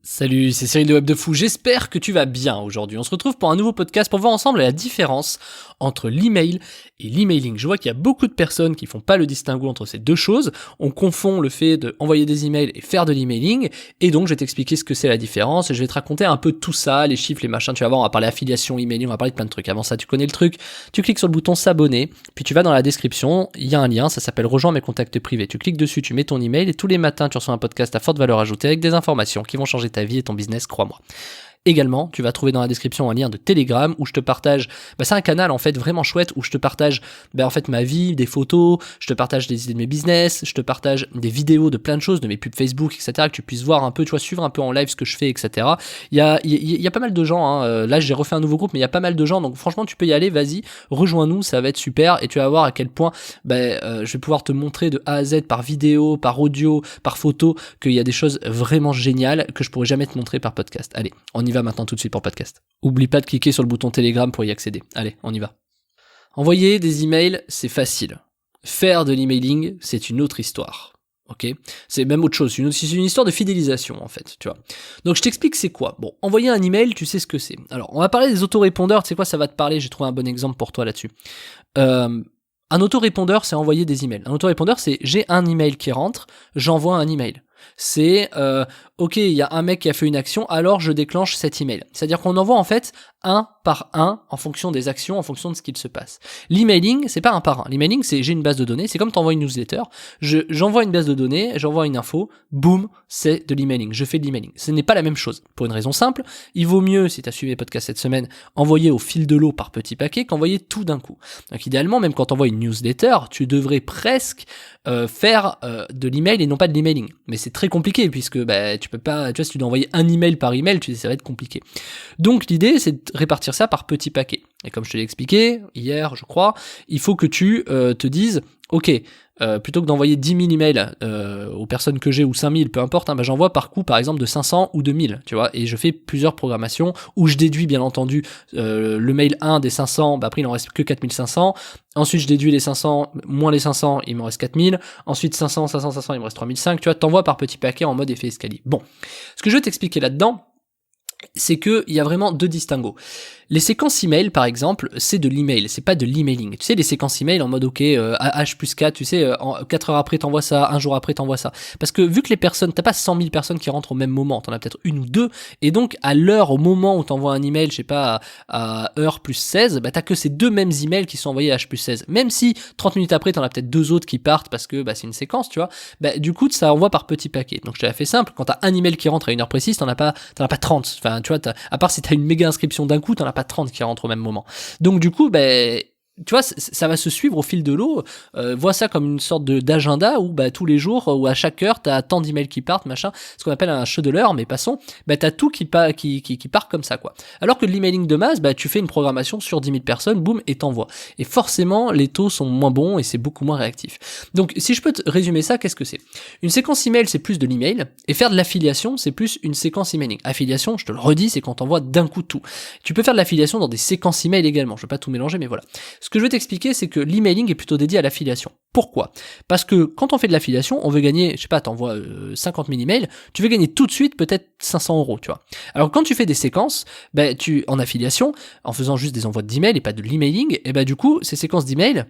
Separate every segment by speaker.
Speaker 1: Salut, c'est Cyril de Web de Fou, j'espère que tu vas bien aujourd'hui. On se retrouve pour un nouveau podcast pour voir ensemble la différence entre l'email et l'emailing. Je vois qu'il y a beaucoup de personnes qui font pas le distinguo entre ces deux choses. On confond le fait d'envoyer des emails et faire de l'emailing. Et donc, je vais t'expliquer ce que c'est la différence et je vais te raconter un peu tout ça, les chiffres, les machins. Tu vas voir, on va parler affiliation, emailing, on va parler de plein de trucs. Avant ça, tu connais le truc. Tu cliques sur le bouton s'abonner, puis tu vas dans la description. Il y a un lien, ça s'appelle Rejoins mes contacts privés. Tu cliques dessus, tu mets ton email et tous les matins, tu reçois un podcast à forte valeur ajoutée avec des informations qui vont changer ta vie et ton business, crois-moi. Également, tu vas trouver dans la description un lien de Telegram où je te partage, c'est un canal en fait vraiment chouette où je te partage en fait ma vie, des photos, je te partage des idées de mes business, je te partage des vidéos de plein de choses, de mes pubs Facebook, etc. que tu puisses voir un peu, tu vois, suivre un peu en live ce que je fais, etc. Il y a pas mal de gens, hein. Là j'ai refait un nouveau groupe mais il y a pas mal de gens, donc franchement tu peux y aller, vas-y, rejoins-nous, ça va être super et tu vas voir à quel point je vais pouvoir te montrer de A à Z par vidéo, par audio, par photo qu'il y a des choses vraiment géniales que je pourrais jamais te montrer par podcast. Allez, on y va maintenant tout de suite pour le podcast. Oublie pas de cliquer sur le bouton Telegram pour y accéder. Allez, on y va. Envoyer des emails, c'est facile. Faire de l'emailing, c'est une autre histoire. Ok, c'est même autre chose, c'est une histoire de fidélisation en fait, tu vois. Donc je t'explique c'est quoi. Bon, envoyer un email, tu sais ce que c'est. Alors, on va parler des autorépondeurs, tu sais quoi, ça va te parler, j'ai trouvé un bon exemple pour toi là-dessus. Un autorépondeur, c'est envoyer des emails. Un autorépondeur, c'est j'ai un email qui rentre, j'envoie un email. C'est ok, il y a un mec qui a fait une action, alors je déclenche cet email. C'est-à-dire qu'on envoie en fait un par un en fonction des actions, en fonction de ce qu'il se passe. L'emailing, c'est pas un par un. L'emailing, c'est j'ai une base de données, c'est comme t'envoies une newsletter, j'envoie une base de données, j'envoie une info, boum, c'est de l'emailing, je fais de l'emailing. Ce n'est pas la même chose, pour une raison simple, il vaut mieux, si t'as suivi les podcasts cette semaine, envoyer au fil de l'eau par petits paquets qu'envoyer tout d'un coup. Donc idéalement, même quand t'envoies une newsletter, tu devrais presque faire de l'email et non pas de l'emailing. Mais c'est très compliqué puisque tu peux pas, tu vois, si tu dois envoyer un email par email, ça va être compliqué. Donc l'idée, c'est de répartir ça par petits paquets. Et comme je te l'ai expliqué hier, je crois, il faut que tu te dises, ok, plutôt que d'envoyer 10 000 emails aux personnes que j'ai ou 5 000, peu importe, hein, j'envoie par coup par exemple de 500 ou de 1000, tu vois, et je fais plusieurs programmations où je déduis bien entendu le mail 1 des 500, après il en reste que 4500, ensuite je déduis les 500 moins les 500, il me reste 4000, ensuite 500, 500, 500, il me reste 3005, tu vois, t'envoies par petits paquets en mode effet escalier. Bon, ce que je veux t'expliquer là-dedans, c'est que il y a vraiment deux distinguos. Les séquences email, par exemple, c'est de l'email, c'est pas de l'emailing. Tu sais, les séquences email en mode, ok, H+4, tu sais, 4 heures après t'envoies ça, un jour après t'envoies ça. Parce que vu que les personnes, t'as pas 100 000 personnes qui rentrent au même moment, t'en as peut-être une ou deux, et donc à l'heure, au moment où t'envoies un email, je sais pas, à heure plus 16, t'as que ces deux mêmes emails qui sont envoyés à H+16. Même si 30 minutes après, t'en as peut-être deux autres qui partent parce que c'est une séquence, tu vois, du coup, ça envoie par petits paquets. Donc je te l'ai fait simple, quand t'as un email qui rentre à une heure précise, t'en as pas 30. Enfin, tu vois, à part si t'as une méga inscription d'un coup, t'en as pas 30 qui rentrent au même moment. Donc du coup, tu vois, ça va se suivre au fil de l'eau. Vois ça comme une sorte d'agenda où tous les jours ou à chaque heure t'as tant d'emails qui partent, machin, ce qu'on appelle un scheduler, mais passons, t'as tout qui part comme ça, quoi. Alors que l'emailing de masse, tu fais une programmation sur 10 000 personnes, boum, et t'envoies. Et forcément, les taux sont moins bons et c'est beaucoup moins réactif. Donc si je peux te résumer ça, qu'est-ce que c'est? Une séquence email, c'est plus de l'email, et faire de l'affiliation, c'est plus une séquence emailing. Affiliation, je te le redis, c'est quand t'envoies d'un coup tout. Tu peux faire de l'affiliation dans des séquences email également, je veux pas tout mélanger, mais voilà. Ce que je veux t'expliquer, c'est que l'emailing est plutôt dédié à l'affiliation. Pourquoi? Parce que quand on fait de l'affiliation, on veut gagner, je sais pas, t'envoies 50 000 emails, tu veux gagner tout de suite peut-être 500 €, tu vois. Alors quand tu fais des séquences, en affiliation, en faisant juste des envois d'emails et pas de l'emailing, et du coup, ces séquences d'emails,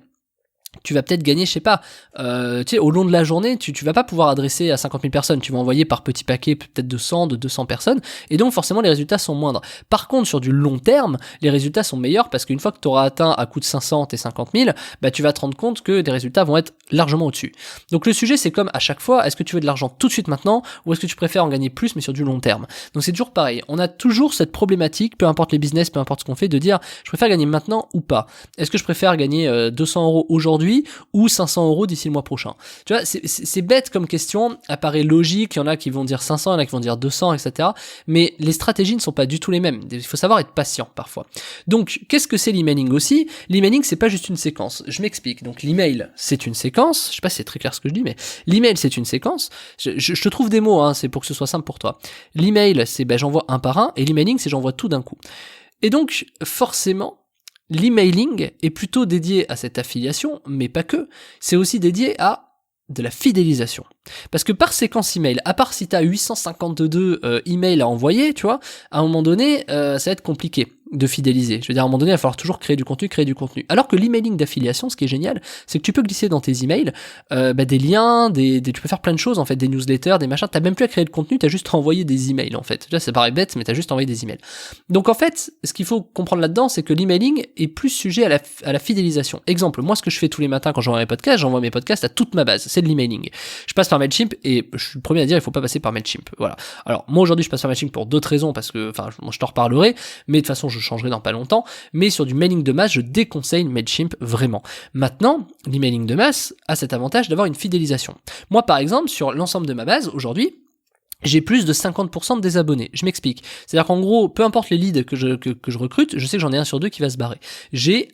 Speaker 1: tu vas peut-être gagner, je sais pas, au long de la journée, tu vas pas pouvoir adresser à 50 000 personnes, tu vas envoyer par petits paquets peut-être de 100, de 200 personnes, et donc forcément les résultats sont moindres. Par contre, sur du long terme, les résultats sont meilleurs parce qu'une fois que tu auras atteint à coût de 500 tes 50 000, tu vas te rendre compte que des résultats vont être largement au-dessus. Donc le sujet, c'est comme à chaque fois, est-ce que tu veux de l'argent tout de suite maintenant, ou est-ce que tu préfères en gagner plus mais sur du long terme? Donc c'est toujours pareil, on a toujours cette problématique, peu importe les business, peu importe ce qu'on fait, de dire, je préfère gagner maintenant ou pas. Est-ce que je préfère gagner 200 € aujourd'hui ou 500 € d'ici le mois prochain? Tu vois, c'est bête comme question, apparaît logique, il y en a qui vont dire 500, il y en a qui vont dire 200, etc. Mais les stratégies ne sont pas du tout les mêmes. Il faut savoir être patient parfois. Donc, qu'est-ce que c'est l'emailing aussi? L'emailing, c'est pas juste une séquence. Je m'explique. Donc, l'email, c'est une séquence. Je sais pas si c'est très clair ce que je dis, mais l'email, c'est une séquence. Je te trouve des mots, hein, c'est pour que ce soit simple pour toi. L'email, c'est j'envoie un par un, et l'emailing, c'est j'envoie tout d'un coup. Et donc, forcément, l'emailing est plutôt dédié à cette affiliation, mais pas que. C'est aussi dédié à de la fidélisation. Parce que par séquence email, à part si tu as 852 emails à envoyer, tu vois, à un moment donné, ça va être compliqué de fidéliser. Je veux dire, à un moment donné, il va falloir toujours créer du contenu. Alors que l'emailing d'affiliation, ce qui est génial, c'est que tu peux glisser dans tes emails des liens, tu peux faire plein de choses, en fait, des newsletters, des machins. T'as même plus à créer de contenu, t'as juste envoyé des emails, en fait. Là, ça paraît bête, mais t'as juste envoyé des emails. Donc, en fait, ce qu'il faut comprendre là-dedans, c'est que l'emailing est plus sujet à la fidélisation. Exemple, moi, ce que je fais tous les matins quand j'envoie mes podcasts à toute ma base. C'est de l'emailing. Je passe par Mailchimp et je suis le premier à dire il faut pas passer par Mailchimp. Voilà. Alors, moi, aujourd'hui, je passe par Mailchimp pour d'autres raisons parce que, je t'en reparlerai, mais de toute façon, je changerai dans pas longtemps. Mais sur du mailing de masse, je déconseille Mailchimp vraiment. Maintenant, l'emailing de masse a cet avantage d'avoir une fidélisation. Moi, par exemple, sur l'ensemble de ma base, aujourd'hui, j'ai plus de 50% de désabonnés. Je m'explique. C'est-à-dire qu'en gros, peu importe les leads que je recrute, je sais que j'en ai 1 sur 2 qui va se barrer. J'ai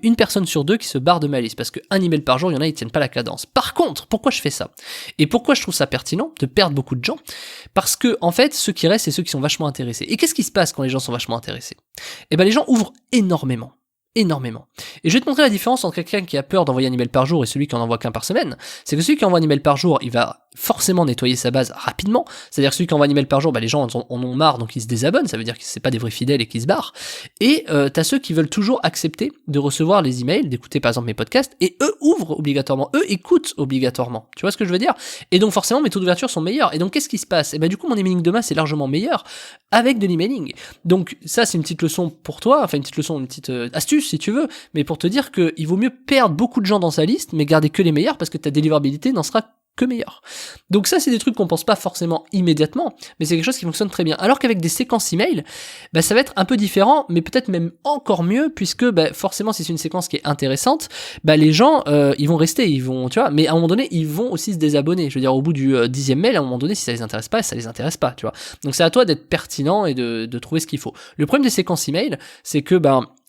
Speaker 1: une personne sur 2 qui se barre de ma liste parce que un email par jour, il y en a, ils tiennent pas la cadence. Par contre, pourquoi je fais ça? Et pourquoi je trouve ça pertinent de perdre beaucoup de gens? Parce que, en fait, ceux qui restent, c'est ceux qui sont vachement intéressés. Et qu'est-ce qui se passe quand les gens sont vachement intéressés? Eh ben, les gens ouvrent énormément. Et je vais te montrer la différence entre quelqu'un qui a peur d'envoyer un email par jour et celui qui en envoie qu'un par semaine. C'est que celui qui envoie un email par jour, il va forcément nettoyer sa base rapidement. C'est-à-dire que celui qui envoie un email par jour, les gens en ont marre, donc ils se désabonnent. Ça veut dire que c'est pas des vrais fidèles et qu'ils se barrent. Et t'as ceux qui veulent toujours accepter de recevoir les emails, d'écouter par exemple mes podcasts, et eux ouvrent obligatoirement, eux écoutent obligatoirement. Tu vois ce que je veux dire? Et donc forcément mes taux d'ouverture sont meilleurs. Et donc qu'est-ce qui se passe? Et du coup mon emailing de masse est largement meilleur avec de l'emailing. Donc ça c'est une petite leçon pour toi, une petite astuce si tu veux, mais pour te dire qu'il vaut mieux perdre beaucoup de gens dans sa liste, mais garder que les meilleurs parce que ta délivrabilité n'en sera que meilleur. Donc ça, c'est des trucs qu'on pense pas forcément immédiatement, mais c'est quelque chose qui fonctionne très bien. Alors qu'avec des séquences email, ça va être un peu différent, mais peut-être même encore mieux, puisque forcément, si c'est une séquence qui est intéressante, les gens, ils vont rester, ils vont, tu vois, mais à un moment donné, ils vont aussi se désabonner. Je veux dire, au bout du 10e mail, à un moment donné, si ça les intéresse pas, ça les intéresse pas, tu vois. Donc c'est à toi d'être pertinent et de trouver ce qu'il faut. Le problème des séquences email, c'est que,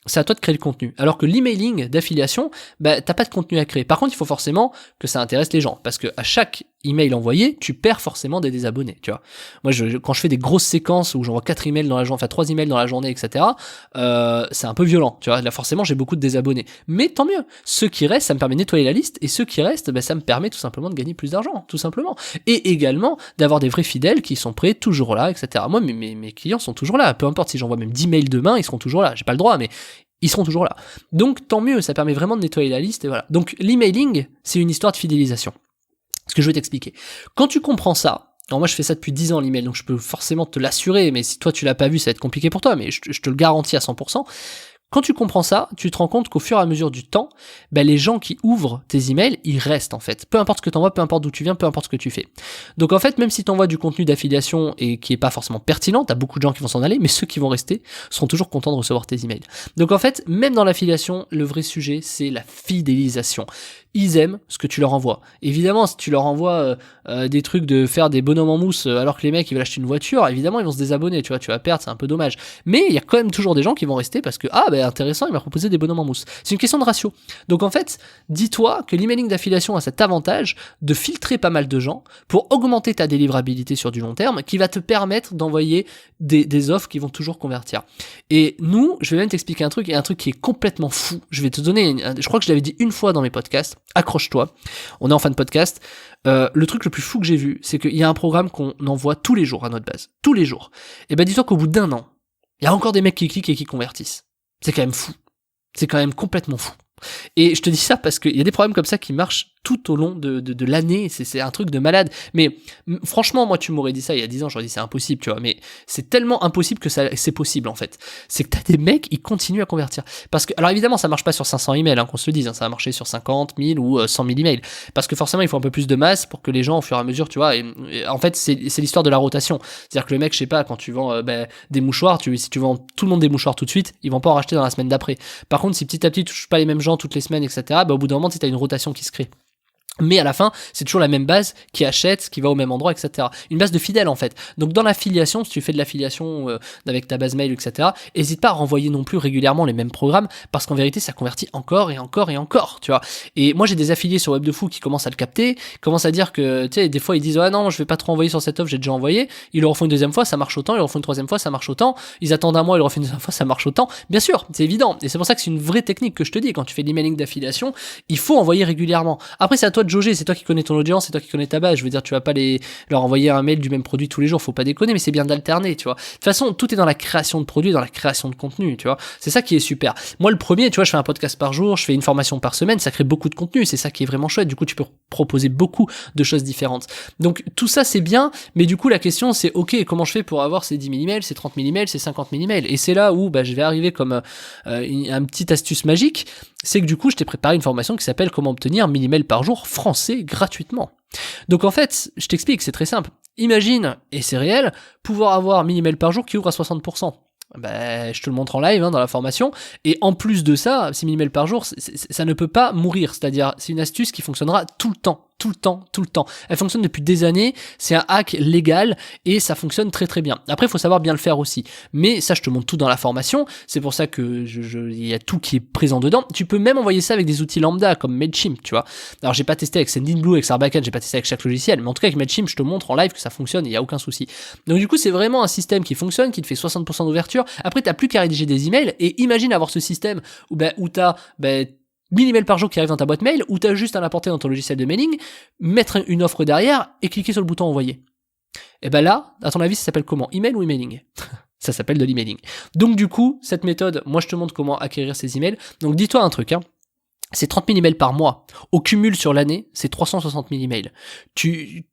Speaker 1: c'est à toi de créer le contenu. Alors que l'emailing d'affiliation, t'as pas de contenu à créer. Par contre, il faut forcément que ça intéresse les gens. Parce que à chaque email envoyé, tu perds forcément des désabonnés, tu vois. Moi, quand je fais des grosses séquences où j'envoie 4 emails dans la journée, 3 emails dans la journée, etc., c'est un peu violent, tu vois. Là, forcément, j'ai beaucoup de désabonnés. Mais tant mieux. Ceux qui restent, ça me permet de nettoyer la liste. Et ceux qui restent, ça me permet tout simplement de gagner plus d'argent, tout simplement. Et également, d'avoir des vrais fidèles qui sont prêts, toujours là, etc. Moi, mes clients sont toujours là. Peu importe si j'envoie même 10 mails demain, ils seront toujours là. J'ai pas le droit, mais ils seront toujours là. Donc tant mieux, ça permet vraiment de nettoyer la liste et voilà. Donc l'emailing, c'est une histoire de fidélisation. Ce que je vais t'expliquer. Quand tu comprends ça, alors moi je fais ça depuis 10 ans l'email, donc je peux forcément te l'assurer, mais si toi tu l'as pas vu, ça va être compliqué pour toi, mais je te le garantis à 100%. Quand tu comprends ça, tu te rends compte qu'au fur et à mesure du temps, les gens qui ouvrent tes emails, ils restent en fait. Peu importe ce que t'envoies, peu importe d'où tu viens, peu importe ce que tu fais. Donc en fait, même si t'envoies du contenu d'affiliation et qui est pas forcément pertinent, t'as beaucoup de gens qui vont s'en aller, mais ceux qui vont rester seront toujours contents de recevoir tes emails. Donc en fait, même dans l'affiliation, le vrai sujet, c'est la fidélisation. Ils aiment ce que tu leur envoies. Évidemment, si tu leur envoies des trucs de faire des bonhommes en mousse alors que les mecs ils veulent acheter une voiture, évidemment ils vont se désabonner, tu vois, tu vas perdre, c'est un peu dommage. Mais il y a quand même toujours des gens qui vont rester parce que intéressant, il m'a proposé des bonhommes en mousse. C'est une question de ratio. Donc en fait, dis-toi que l'emailing d'affiliation a cet avantage de filtrer pas mal de gens pour augmenter ta délivrabilité sur du long terme, qui va te permettre d'envoyer des offres qui vont toujours convertir. Et nous, je vais même t'expliquer un truc, et un truc qui est complètement fou. Je vais te donner, je crois que je l'avais dit une fois dans mes podcasts, accroche-toi, on est en fin de podcast. Le truc le plus fou que j'ai vu, c'est qu'il y a un programme qu'on envoie tous les jours à notre base. Tous les jours. Et dis-toi qu'au bout d'1 an, il y a encore des mecs qui cliquent et qui convertissent. C'est quand même fou. C'est quand même complètement fou. Et je te dis ça parce qu'il y a des programmes comme ça qui marchent tout au long de l'année, c'est un truc de malade. Mais franchement, moi tu m'aurais dit ça il y a 10 ans, j'aurais dit c'est impossible, tu vois. Mais c'est tellement impossible que c'est possible en fait. C'est que t'as des mecs, ils continuent à convertir. Parce que, alors évidemment, ça marche pas sur 500 emails, qu'on se le dise, ça va marcher sur 50 000 ou 100 000 emails. Parce que forcément, il faut un peu plus de masse pour que les gens, au fur et à mesure, tu vois, et en fait, c'est l'histoire de la rotation. C'est-à-dire que le mec, je sais pas, quand tu vends des mouchoirs, si tu vends tout le monde des mouchoirs tout de suite, ils vont pas en racheter dans la semaine d'après. Par contre, si petit à petit tu touches pas les mêmes gens toutes les semaines, etc., au bout d'un moment, tu as une rotation qui se crée. Mais à la fin, c'est toujours la même base qui achète, qui va au même endroit, etc. Une base de fidèles, en fait. Donc, dans l'affiliation, si tu fais de l'affiliation avec ta base mail, etc., n'hésite pas à renvoyer non plus régulièrement les mêmes programmes, parce qu'en vérité, ça convertit encore et encore et encore, tu vois. Et moi, j'ai des affiliés sur Web de Fou qui commencent à le capter, commencent à dire que, tu sais, des fois, ils disent, ah non, je vais pas trop envoyer sur cette offre, j'ai déjà envoyé. Ils le refont une deuxième fois, ça marche autant. Ils le refont une troisième fois, ça marche autant. Ils attendent un mois, ils le refont une deuxième fois, ça marche autant. Bien sûr, c'est évident. Et c'est pour ça que c'est une vraie technique que je te dis. Quand tu fais de l'emailing d'affiliation, il faut envoyer régulièrement. Après, c'est à toi de jauger, c'est toi qui connais ton audience, c'est toi qui connais ta base. Je veux dire, tu vas pas leur envoyer un mail du même produit tous les jours, faut pas déconner, mais c'est bien d'alterner, tu vois. De toute façon, tout est dans la création de produits, dans la création de contenu, tu vois. C'est ça qui est super. Moi, le premier, tu vois, je fais un podcast par jour, je fais une formation par semaine, ça crée beaucoup de contenu, c'est ça qui est vraiment chouette. Du coup, tu peux proposer beaucoup de choses différentes. Donc, tout ça, c'est bien, mais du coup, la question, c'est, ok, comment je fais pour avoir ces 10 000 emails, ces 30 000 emails, ces 50 000 emails? Et c'est là où, je vais arriver comme un petit astuce magique, c'est que du coup, je t'ai préparé une formation qui s'appelle Comment obtenir 1000 emails par jour français gratuitement. Donc en fait, je t'explique, c'est très simple. Imagine, et c'est réel, pouvoir avoir 1000 emails par jour qui ouvre à 60%. Je te le montre en live dans la formation, et en plus de ça, 6000 emails par jour, ça ne peut pas mourir, c'est-à-dire c'est une astuce qui fonctionnera tout le temps. Elle fonctionne depuis des années, c'est un hack légal et ça fonctionne très très bien. Après, il faut savoir bien le faire aussi. Mais ça, je te montre tout dans la formation, c'est pour ça que il y a tout qui est présent dedans. Tu peux même envoyer ça avec des outils lambda comme Mailchimp, tu vois. Alors, j'ai pas testé avec Sendinblue, avec Sarbacane, j'ai pas testé avec chaque logiciel, mais en tout cas avec Mailchimp, je te montre en live que ça fonctionne, il y a aucun souci. Donc du coup, c'est vraiment un système qui fonctionne, qui te fait 60% d'ouverture. Après, t'as plus qu'à rédiger des emails et imagine avoir ce système où t'as 1000 emails par jour qui arrivent dans ta boîte mail, ou t'as juste à l'importer dans ton logiciel de mailing, mettre une offre derrière et cliquer sur le bouton envoyer. Et là, à ton avis, ça s'appelle comment? Email ou emailing? Ça s'appelle de l'emailing. Donc du coup, cette méthode, moi je te montre comment acquérir ces emails. Donc dis-toi un truc, c'est 30 000 emails par mois. Au cumul sur l'année, c'est 360 000 emails.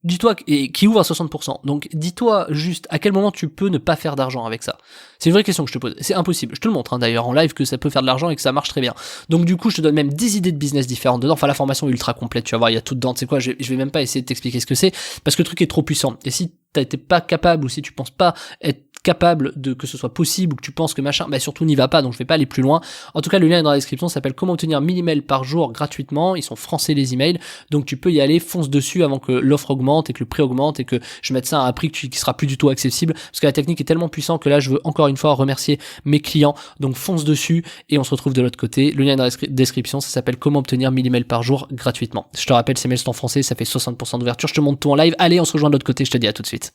Speaker 1: Dis-toi, et qui ouvre à 60%. Donc, dis-toi juste à quel moment tu peux ne pas faire d'argent avec ça. C'est une vraie question que je te pose. C'est impossible. Je te le montre, d'ailleurs, en live, que ça peut faire de l'argent et que ça marche très bien. Donc, du coup, je te donne même 10 idées de business différentes dedans. Enfin, la formation est ultra complète. Tu vas voir, il y a tout dedans. Tu sais quoi, je vais même pas essayer de t'expliquer ce que c'est parce que le truc est trop puissant. Et si t'es pas capable ou si tu penses pas être capable de que ce soit possible ou que tu penses que machin, surtout n'y va pas, donc je vais pas aller plus loin. En tout cas, le lien est dans la description, ça s'appelle Comment obtenir 1000 emails par jour gratuitement. Ils sont français les emails, donc tu peux y aller, fonce dessus avant que l'offre augmente et que le prix augmente et que je mette ça à un prix qui sera plus du tout accessible, parce que la technique est tellement puissante que là je veux encore une fois remercier mes clients. Donc fonce dessus et on se retrouve de l'autre côté. Le lien est dans la description, ça s'appelle Comment obtenir 1000 emails par jour gratuitement. Je te rappelle, ces mails sont en français, ça fait 60% d'ouverture. Je te montre tout en live. Allez, on se rejoint de l'autre côté, je te dis à tout de suite.